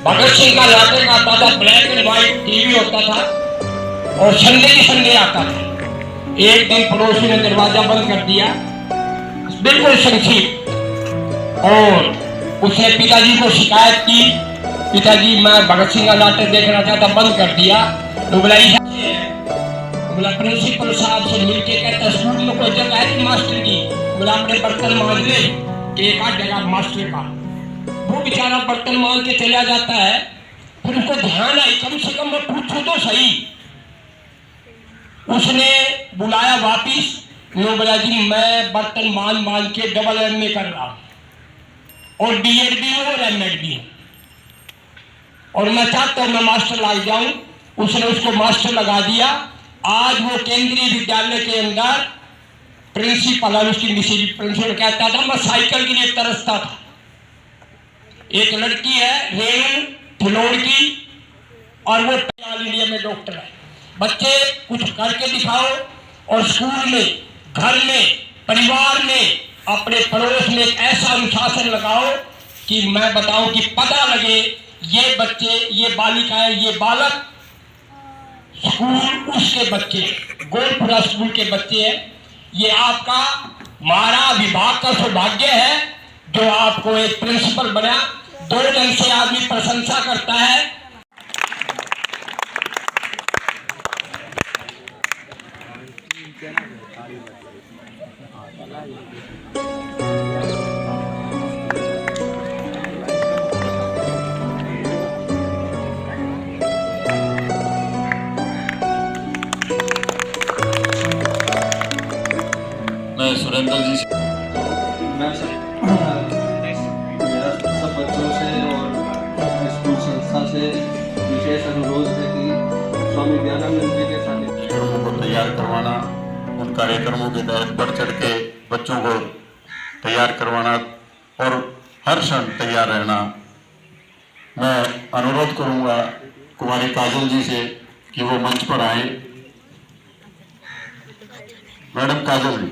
भगत सिंह का नाटक आता था, ब्लैक एंड व्हाइट टीवी होता था और संडे की संडे आता था। एक दिन पड़ोसी ने दरवाजा बंद कर दिया, बिल्कुल संक्षिप्त, और उसने पिताजी को शिकायत की, पिताजी मैं भगत सिंह का नाटक देखना चाहता, बंद कर दिया। तो बोला प्रिंसिपल साहब से मिलके कहता स्कूल में कोई जगह है मास्टर की? बोला अपने बर्तन मांज ले, एक आध जगह मास्टर का। वो बेचारा बर्तन मांज के चला जाता है, फिर उसको ध्यान आई कम से कम मैं पूछूं तो सही। उसने बुलाया वापिस, बोला जी मैं बर्तन मांज के डबल MA कर रहा हूं और DED भी और MAd भी, और मैं चाहता हूं मैं मास्टर लग जाऊं। उसने उसको मास्टर लगा दिया। आज वो केंद्रीय विद्यालय के अंदर प्रिंसिपल है, उसकी मिसेज प्रिंसिपल कहता था मैं साइकिल के लिए तरसता था। एक लड़की है रेणु थिलोड़ की, और वो ऑल इंडिया में डॉक्टर है। बच्चे कुछ करके दिखाओ, और स्कूल में, घर में, परिवार में, अपने पड़ोस में एक ऐसा अनुशासन लगाओ कि मैं बताऊं कि पता लगे ये बच्चे, ये बालिकाएं, ये बालक स्कूल उसके बच्चे, गोलपुरा स्कूल के बच्चे हैं। ये आपका हमारा विभाग का सौभाग्य है जो आपको एक प्रिंसिपल बना। 2 दिन से आदमी प्रशंसा करता है। मैं सुरेंद्र जी से मेरा सब बच्चों से और स्कूल संस्था से विशेष अनुरोध है कि स्वामी दयानंद जी के साथ कार्यक्रमों को तैयार करवाना, उन कार्यक्रमों के तहत बढ़ चढ़ के बच्चों को तैयार करवाना और हर क्षण तैयार रहना। मैं अनुरोध करूंगा कुमारी काजल जी से कि वो मंच पर आए। मैडम काजल जी,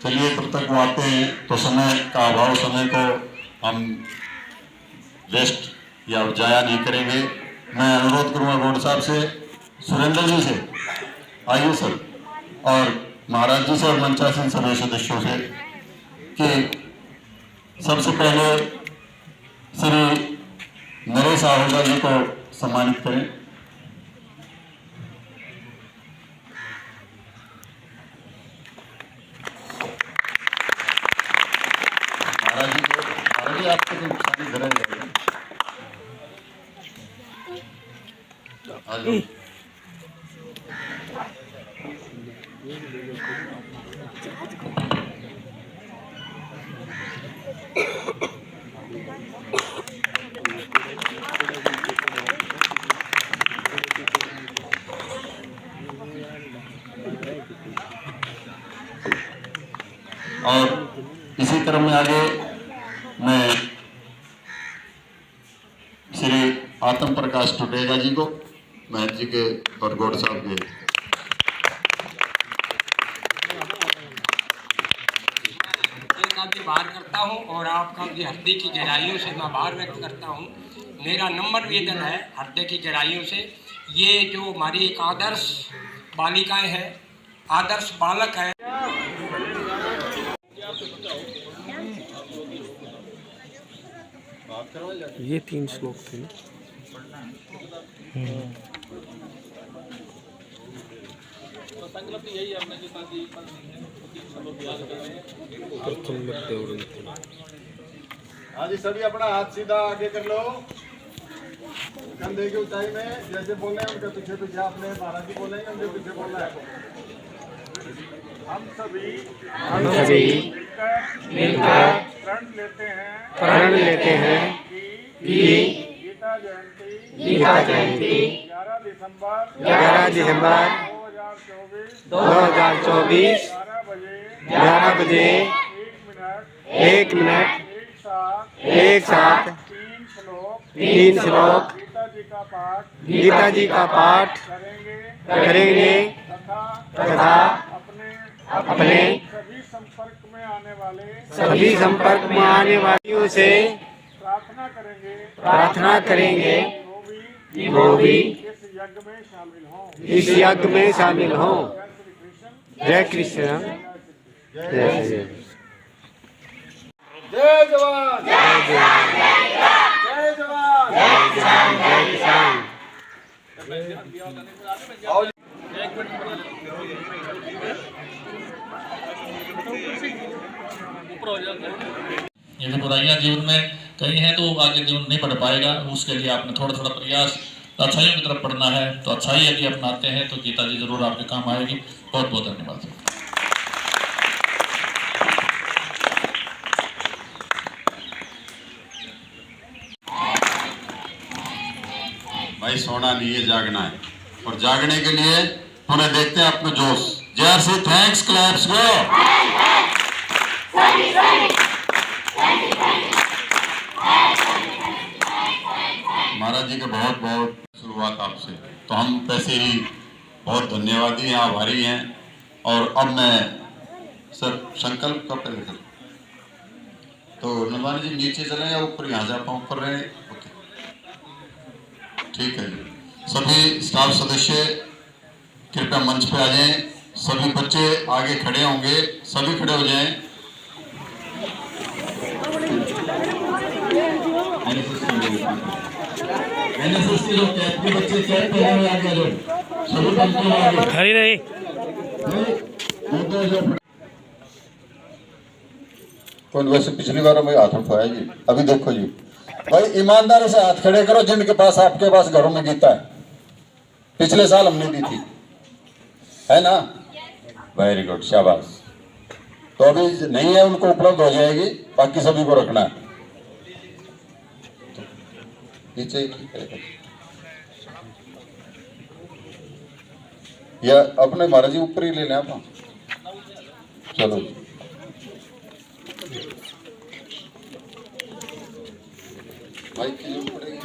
चलिए तब तक वो आते हैं तो समय का अभाव, समय को हम वेस्ट या जाया नहीं करेंगे। मैं अनुरोध करूंगा गौड़ साहब से, सुरेंद्र जी से, आइए सर, और महाराज जी से और मंचासीन सभी सदस्यों से कि सबसे पहले श्री नरेश आहूजा जी को सम्मानित करें। महाराज जी आपको घर और इसी क्रम में आगे मैं श्री आत्म प्रकाश टुटेगा जी को, महंत जी के और गौड़ साहब के बाहर करता हूं और आपका भी हृदय की गहराइयों से मैं आभार व्यक्त करता हूं। मेरा नंबर वेदन है हृदय की गहराइयों से। ये जो हमारी एक आदर्श बालिकाएं हैं, आदर्श बालक है। ये 3 श्लोक थे ना। संकल्प यही है कि ताकि आज सभी अपना हाथ सीधा आगे कर लो, कंधे की ऊंचाई में, जैसे बोले उनके पीछे पीछे आपने महाराज जी बोलेंगे उनके पीछे बोलना है। हम सभी मिलकर प्रण लेते हैं कि गीता जयंती 11 दिसंबर 2024 11 बजे 1 मिनट 1 साथ 3 श्लोक गीता जी का पाठ करेंगे तथा अपने में आने वाले सभी संपर्क में आने वालियों से प्रार्थना करेंगे वो भी इस यज्ञ में शामिल हों। इस यज्ञ में शामिल हों। जय कृष्ण। जय श्री जय जवान जय जवान जय जवान जय किसान। यदि बुराइयां जीवन में कहीं हैं तो आगे जीवन नहीं बढ़ पाएगा। उसके लिए आपने थोड़ा थोड़ा प्रयास अच्छाइयों की तरफ बढ़ना है। तो अच्छाई यदि अपनाते हैं तो गीता जी जरूर आपके काम आएगी। बहुत बहुत धन्यवाद। भाई सोना नहीं है, जागना है, और जागने के लिए पूरे देखते हैं अपने जोश। जैसे थैंक्स क्लैप्स गो। महाराज जी का बहुत बहुत शुरुआत आपसे, तो हम पैसे ही बहुत धन्यवादी हैं, आभारी हैं। और अब मैं सर संकल्प का पहले कर, तो नरवानी जी नीचे चले या ऊपर, यहाँ से आप ऊपर रहे, ठीक है जी। सभी स्टाफ सदस्य कृपया मंच पे आ जाएं। सभी बच्चे आगे खड़े होंगे, सभी खड़े हो जाएं। एनएसएस के जो कैप के बच्चे कैप पहने हुए आगे जो सभी बच्चे आगे खड़ी रही। तो वैसे पिछली बार में हाथ उठाया जी, अभी देखो जी भाई ईमानदारी से हाथ खड़े करो जिनके पास, आपके पास घरों में गीता है। पिछले साल हमने दी थी, है ना? वेरी गुड, शाबाश। तो अभी नहीं है उनको उपलब्ध हो जाएगी, बाकी सभी को रखना है नीचे। या अपने महाराज जी ऊपर ही ले लें आप। चलो भाई की जरूरत पड़ेगी।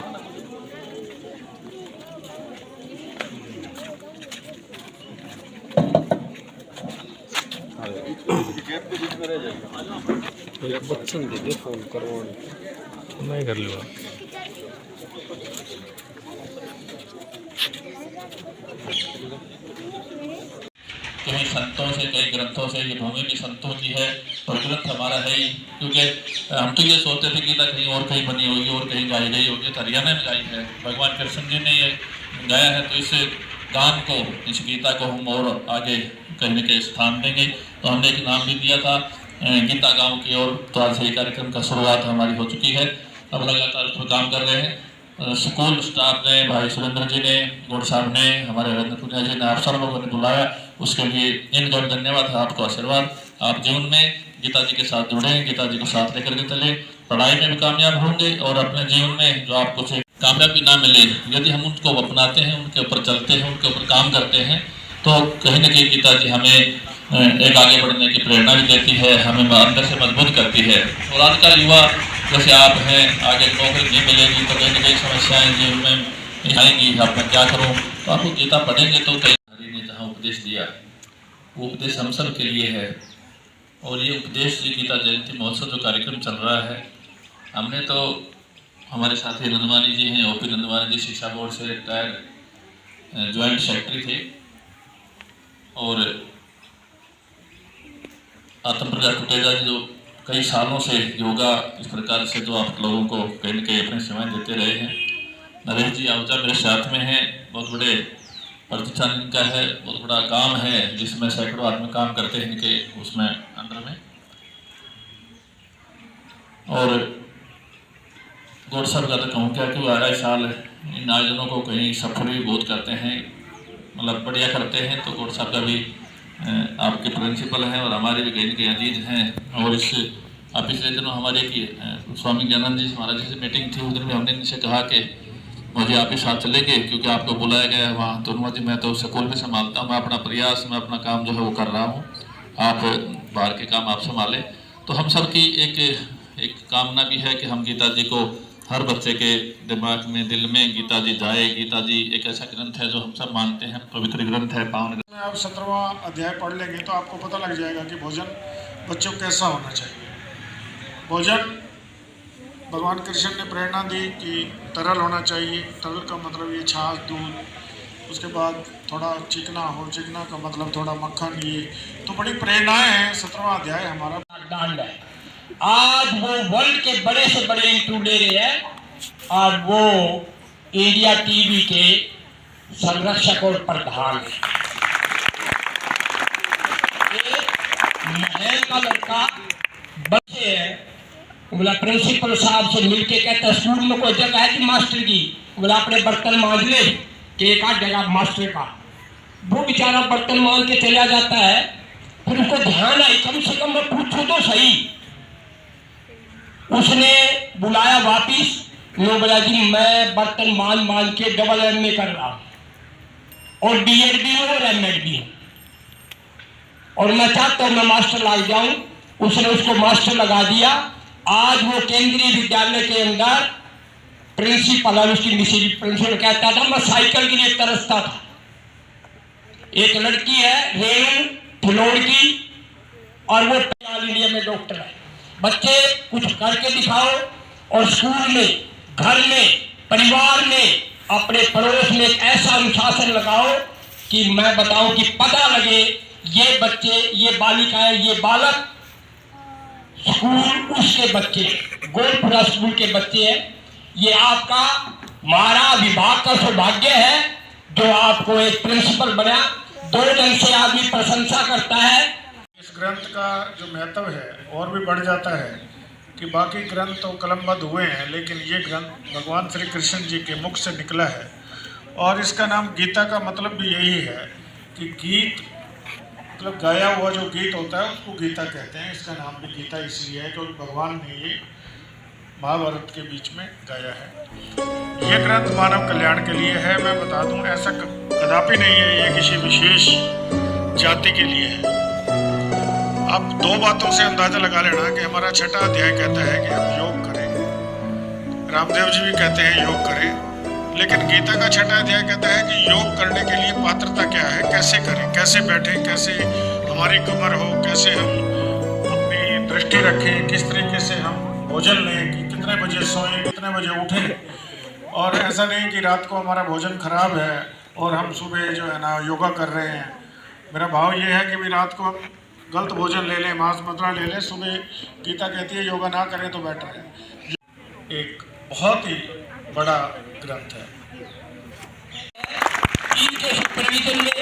बच्चन दे दे फोन करो, मैं कर लूँगा। कहीं संतों से, कई ग्रंथों से, ये भूमि भी संतों की है और ग्रंथ हमारा है ही। क्योंकि हम तो ये सोचते थे गीता कहीं और कहीं बनी होगी और कहीं गाई गई होगी, तो हरियाणा में गाई है। भगवान कृष्ण जी ने ये गाया है, तो इस गान को, इस गीता को हम और आगे कहीं न कहीं स्थान देंगे। तो हमने एक नाम भी दिया था गीता गाँव की ओर। तो आज से कार्यक्रम का शुरुआत हमारी हो चुकी है। अब लगातार उस पर काम कर रहे हैं। स्कूल स्टाफ ने, भाई सुरेंद्र जी ने, गौड़ साहब ने, हमारे रविंद्र पुनिया जी ने, आप सब लोगों ने बुलाया, उसके लिए इनको धन्यवाद है। आपको आशीर्वाद। आप जीवन में गीता जी के साथ जुड़े, गीता जी को साथ लेकर के चले, पढ़ाई में भी कामयाब होंगे और अपने जीवन में जो आपको से कामयाबी ना मिले, यदि हम उनको अपनाते हैं, उनके ऊपर चलते हैं, उनके ऊपर काम करते हैं, तो कहीं न कहीं गीता जी हमें एक आगे बढ़ने की प्रेरणा भी देती है, हमें अंदर से मजबूत करती है। और आज का युवा जैसे आप हैं, आगे नौकरी नहीं मिलेगी तो कहीं न कहीं समस्याएं जीवन में आएंगी, आप मैं क्या करूं? तो आपको गीता पढ़ेंगे तो कहीं हरि ने जहाँ उपदेश दिया, वो उपदेश हम सब के लिए है। और ये उपदेश जी गीता जयंती महोत्सव जो कार्यक्रम चल रहा है, हमने तो, हमारे साथी नंदवानी जी हैं, ओपी नंदवानी जी शिक्षा बोर्ड से रिटायर्ड ज्वाइंट सेक्रेटरी थे, और आत्म प्रकाश कुटेजा जी जो कई सालों से योगा इस प्रकार से जो आप लोगों को कहीं न कहीं अपनी सेवाएं देते रहे हैं। नरेश जी आहूजा मेरे साथ में हैं, बहुत बड़े प्रतिष्ठान इनका है, बहुत बड़ा काम है जिसमें सैकड़ों आदमी काम करते हैं इनके उसमें अंडर में। और गौड़ साहब का तो कहूँ क्या कि वो आए साल इन आयोजनों को कहीं सफल भी बहुत करते हैं, मतलब बढ़िया करते हैं। तो गौड़ साहब का भी आपके प्रिंसिपल हैं और हमारे भी कहीं के अजीज हैं। और इस पिछले दिनों हमारे की स्वामी ज्ञानंद जी महाराज जी से मीटिंग थी, उस दिन भी हमने इनसे कहा कि मुझे आप ही साथ चलेंगे, क्योंकि आपको बुलाया गया है वहाँ। तो उन्होंने जी मैं तो स्कूल भी संभालता हूँ, मैं अपना प्रयास, मैं अपना काम जो है वो कर रहा हूँ, आप बाहर के काम आप संभालें। तो हम सब की एक कामना भी है कि हम गीता जी को हर बच्चे के दिमाग में, दिल में गीता जी जाए। गीता जी एक ऐसा ग्रंथ है जो हम सब मानते हैं पवित्र ग्रंथ है, पावन। आप 17वां अध्याय पढ़ लेंगे तो आपको पता लग जाएगा कि भोजन बच्चों को कैसा होना चाहिए। भोजन भगवान कृष्ण ने प्रेरणा दी कि तरल होना चाहिए। तरल का मतलब ये छाछ, दूध, उसके बाद थोड़ा चिकना हो, चिकना का मतलब थोड़ा मक्खन, ये तो बड़ी प्रेरणाएं हैं। 17वां अध्याय हमारा दान है। आज वो वर्ल्ड के बड़े से बड़े इंटरव्यू ले रहे हैं और वो इंडिया टीवी के संरक्षक और प्रधान है। महल का लड़का बच्चे है, बोला प्रिंसिपल साहब से मिलके कहता स्कूल में कोई जगह है कि मास्टर की, बोला अपने बर्तन मांज ले कि एक आध जगह मास्टर का। वो बेचारा बर्तन मांज के चला जाता है, फिर उसको ध्यान आई कम से कम मैं पूछूं तो सही। उसने बुलाया वापिस, नो बोला जी मैं बर्तन मांज के डबल MA कर रहा हूं और BEd भी हूं और MAd भी हूं और मैं चाहता हूं मैं मास्टर लग जाऊं। उसने उसको मास्टर लगा दिया। आज वो केंद्रीय विद्यालय के अंदर प्रिंसिपल और उसकी मिसेज प्रिंसिपल कहता था मैं साइकिल के लिए तरसता था। एक लड़की है रेणु फिलौड़ की और वो ऑल इंडिया में डॉक्टर है। बच्चे कुछ करके दिखाओ और स्कूल में, घर में, परिवार में, अपने पड़ोस में एक ऐसा अनुशासन लगाओ कि मैं बताऊं कि पता लगे ये बच्चे, ये बालिकाएं, ये बालक स्कूल उसके बच्चे, गोलपुरा स्कूल के बच्चे हैं। ये आपका हमारा विभाग का सौभाग्य है जो आपको एक प्रिंसिपल बना। 2 दिन से आदमी प्रशंसा करता है। इस ग्रंथ का जो महत्व है और भी बढ़ जाता है कि बाकी ग्रंथ तो कलमबद्ध हुए हैं, लेकिन ये ग्रंथ भगवान श्री कृष्ण जी के मुख से निकला है। और इसका नाम गीता का मतलब भी यही है कि गीत मतलब गाया हुआ जो गीत होता है उसको गीता कहते हैं। इसका नाम भी गीता इसलिए है क्योंकि भगवान ने ये महाभारत के बीच में गाया है। ये ग्रंथ मानव कल्याण के लिए है। मैं बता दूं ऐसा कदापि नहीं है ये किसी विशेष जाति के लिए है। आप 2 बातों से अंदाजा लगा लेना कि हमारा 6वां अध्याय कहता है कि हम योग करें। रामदेव जी भी कहते हैं योग करें, लेकिन गीता का 6वां अध्याय कहता है कि योग करने के लिए पात्रता क्या है, कैसे करें, कैसे बैठें, कैसे हमारी कमर हो, कैसे हम अपनी दृष्टि रखें, किस तरीके से हम भोजन लें, कि कितने बजे सोएं, कितने बजे उठें। और ऐसा नहीं कि रात को हमारा भोजन खराब है और हम सुबह जो है ना योगा कर रहे हैं। मेरा भाव ये है कि भी रात को हम गलत भोजन ले लें, मांस मदिरा ले लें, सुबह गीता कहती है योगा ना करें तो बेटर है। एक बहुत ही बड़ा ग्रंथ है। इनके सुपरविजन में,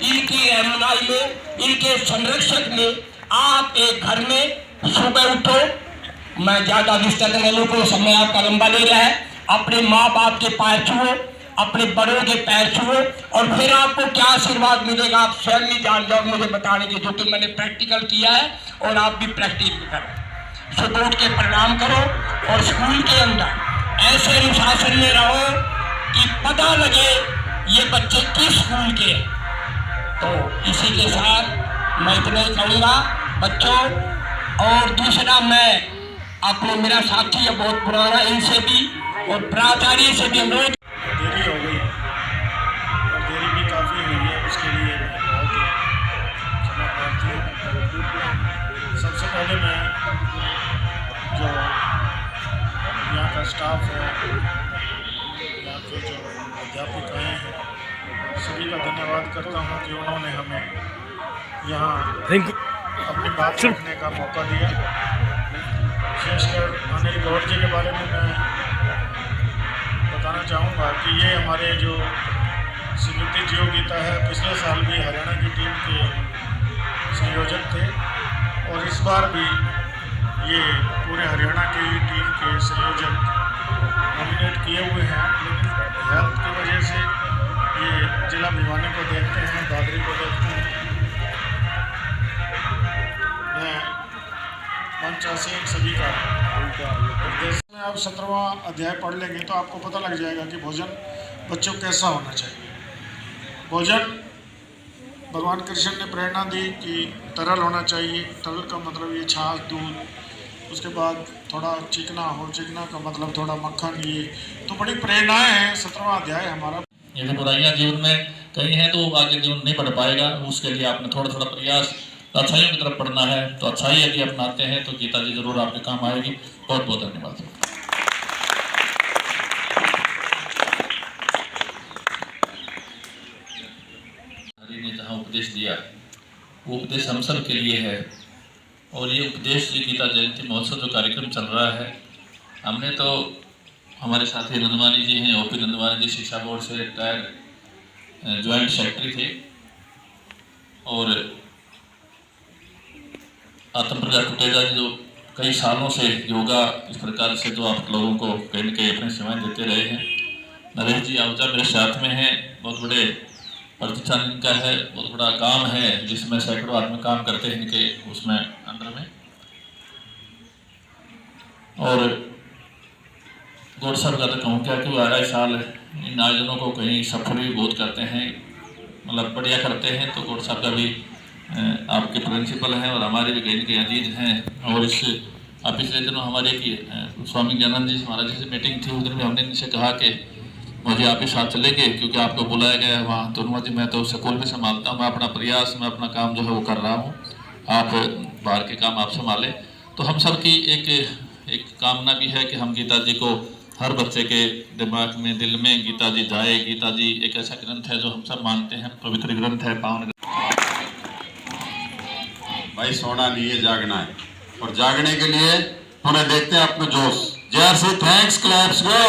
इनकी रहनुमाई में, इनके संरक्षक में आप एक घर में सुबह उठो। मैं ज्यादा विस्तार नहीं को समय आपका लंबा ले रहा है। अपने माँ बाप के पैर छुओ, अपने बड़ों के पैर छुओ और फिर आपको क्या आशीर्वाद मिलेगा आप स्वयं ही जान जाओ मुझे बताने के, जो कि मैंने प्रैक्टिकल किया है और आप भी प्रैक्टिस करो। सुबह उठ के प्रणाम करो और स्कूल के अंदर ऐसे अनुशासन में रहो कि पता लगे ये बच्चे किस स्कूल के हैं। तो इसी के साथ मैं इतना ही कहूँगा बच्चों। और दूसरा मैं अपने मेरा साथी है बहुत पुराना, इनसे भी और प्राचार्य से भी अनुरोध। देरी हो गई और देरी भी काफ़ी हुई है, उसके लिए मैं बहुत क्षमा प्रार्थी हूँ। सबसे पहले मैं जो यहाँ का स्टाफ है, यहाँ के जो अध्यापिकाएँ हैं, सभी का धन्यवाद करता हूँ कि उन्होंने हमें यहाँ अपनी बात रखने का मौका दिया। विशेषकर अनिल गौड़ जी के बारे में मैं बताना चाहूँगा कि ये हमारे जो स्मृति जीवगीता है, पिछले साल भी हरियाणा की टीम के संयोजक थे और इस बार भी ये पूरे हरियाणा की टीम के संयोजक नॉमिनेट किए हुए हैं। लेकिन हेल्थ की वजह से ये जिला भिवानी को देखते हैं, दादरी को देखते हैं। मैं मंचासी सभी का निर्देश में आप 17वां अध्याय पढ़ लेंगे तो आपको पता लग जाएगा कि भोजन बच्चों को कैसा होना चाहिए। भोजन भगवान कृष्ण ने प्रेरणा दी कि तरल होना चाहिए। तरल का मतलब ये छाछ, दूध, उसके बाद थोड़ा चिकना हो, चिकना का मतलब थोड़ा मक्खन, ये तो बड़ी प्रेरणाएं हैं। 17वां अध्याय हमारा। यदि बुराइयाँ जीवन में कहीं हैं तो वो आगे जीवन नहीं बढ़ पाएगा। उसके लिए आपने थोड़ा थोड़ा प्रयास तो अच्छाइयों की तरफ बढ़ना है, तो अच्छाई यदि अपनाते हैं तो गीता जी जरूर आपके काम आएगी। बहुत बहुत धन्यवाद। हरि ने जहाँ उपदेश दिया वो उपदेश हम सब के लिए है, और ये उपदेश जी गीता जयंती महोत्सव जो कार्यक्रम चल रहा है, हमने तो हमारे साथी नंदवानी जी हैं, ओपी नंदवानी जी शिक्षा बोर्ड से रिटायर्ड ज्वाइंट सेक्रेटरी थे, और आत्म प्रकाश कुटेजा जी जो कई सालों से योगा इस प्रकार से जो आप लोगों को कहीं न कहीं अपनी सेवाएं देते रहे हैं। नरेश जी आहूजा मेरे साथ में हैं, बहुत बड़े प्रतिष्ठान इनका है, बहुत बड़ा काम है जिसमें सैकड़ों आदमी काम करते हैं इनके उसमें अंडर में। और गौड़ साहब का तो कहूँ क्या कि आए साल इन आयोजनों को कहीं सफल भी बहुत करते हैं, मतलब बढ़िया करते हैं। तो गौड़ साहब का भी आपके प्रिंसिपल हैं और हमारे भी कहीं के अजीज हैं। और इस पिछले दिनों हमारे की स्वामी ज्ञानंद जी महाराज जी से मीटिंग थी, उस दिन भी हमने इनसे कहा कि मुझे आपके साथ चलेंगे क्योंकि आपको बुलाया गया है वहाँ। तो जी मैं तो स्कूल भी संभालता हूँ, मैं अपना प्रयास, मैं अपना काम जो है वो कर रहा हूँ, आप बाहर के काम आप संभालें। तो हम सब की एक कामना भी है कि हम गीता जी को हर बच्चे के दिमाग में, दिल में गीता जी जाए। गीता जी एक ऐसा ग्रंथ है जो हम सब मानते हैं पवित्र ग्रंथ है, पावन। भाई सोना नहीं है, जागना है, और जागने के लिए उन्हें देखते हैं अपना जोश। जैसे थैंक्स क्लैप्स गो।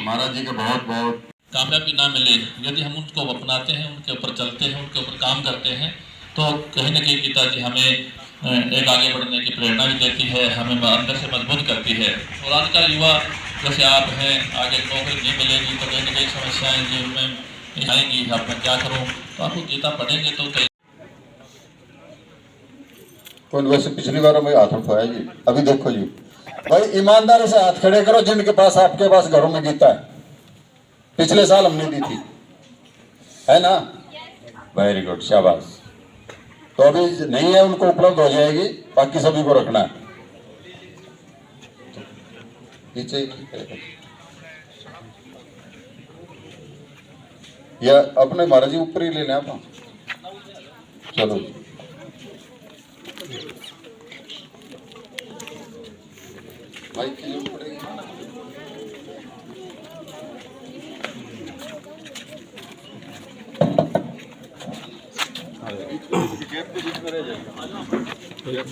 महाराज जी का बहुत बहुत कामयाबी ना मिले, यदि हम उनको अपनाते हैं, उनके ऊपर चलते हैं, उनके ऊपर काम करते हैं, तो कहीं न कहीं गीता जी हमें एक आगे बढ़ने की प्रेरणा भी देती है, हमें अंदर से मजबूत करती है। और आज का युवा जैसे आप हैं, आगे नौकरी नहीं मिलेगी तो कहीं न कहीं समस्याएं जीवन में आएंगी, अब मैं क्या करूं, तो आपको गीता पढ़ेंगे तो कहीं। तो वैसे पिछली बार में हाथ उठाया जी, अभी देखो जी भाई ईमानदारी से हाथ खड़े करो जिनके पास, आपके पास घरों में गीता है। पिछले साल हमने दी थी, है ना? वेरी गुड, शाबाश। तो अभी नहीं है उनको उपलब्ध हो जाएगी, बाकी सभी को रखना है नीचे। या अपने महाराज जी ऊपर ही ले लें आप। चलो भाई की जरूरत पड़ेगी।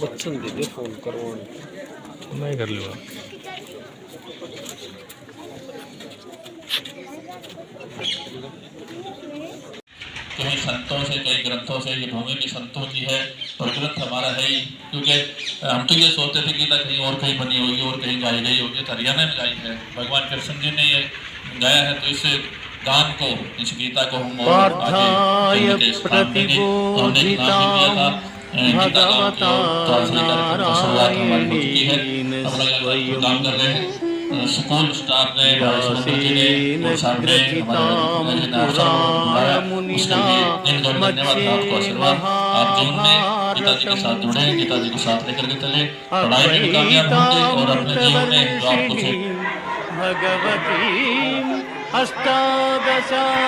बच्चन दे फोन करो, मैं कर लूँगा। कई संतों से, कई ग्रंथों से, ये भूमि भी संतों की है और ग्रंथ हमारा है ही। क्योंकि हम तो ये सोचते थे गीता कहीं और कहीं बनी होगी और कहीं गाई गई होगी, तो हरियाणा में गाई है, भगवान कृष्ण जी ने ये गाया है। तो इस गान को, इस गीता को हम और आगे स्थान देंगे। तो हमने एक नाम भी दिया था गीता गाँव की ओर, तो आज ये कार्यक्रम की शुरुआत हमारी हो चुकी है। अब काम कर रहे हैं स्कूल स्टाफ ने, समुद्र जी ने और सामने हमारे बुलाया, उसके लिए दिन दो धन्यवाद, आपको आशीर्वाद। आप जीवन में गीता जी के साथ जुड़े, गीता जी को साथ लेकर के चले, पढ़ाई में भी कामयाब होंगे और अपने जीवन में जो आपको भगवती अष्टादशाध्यायी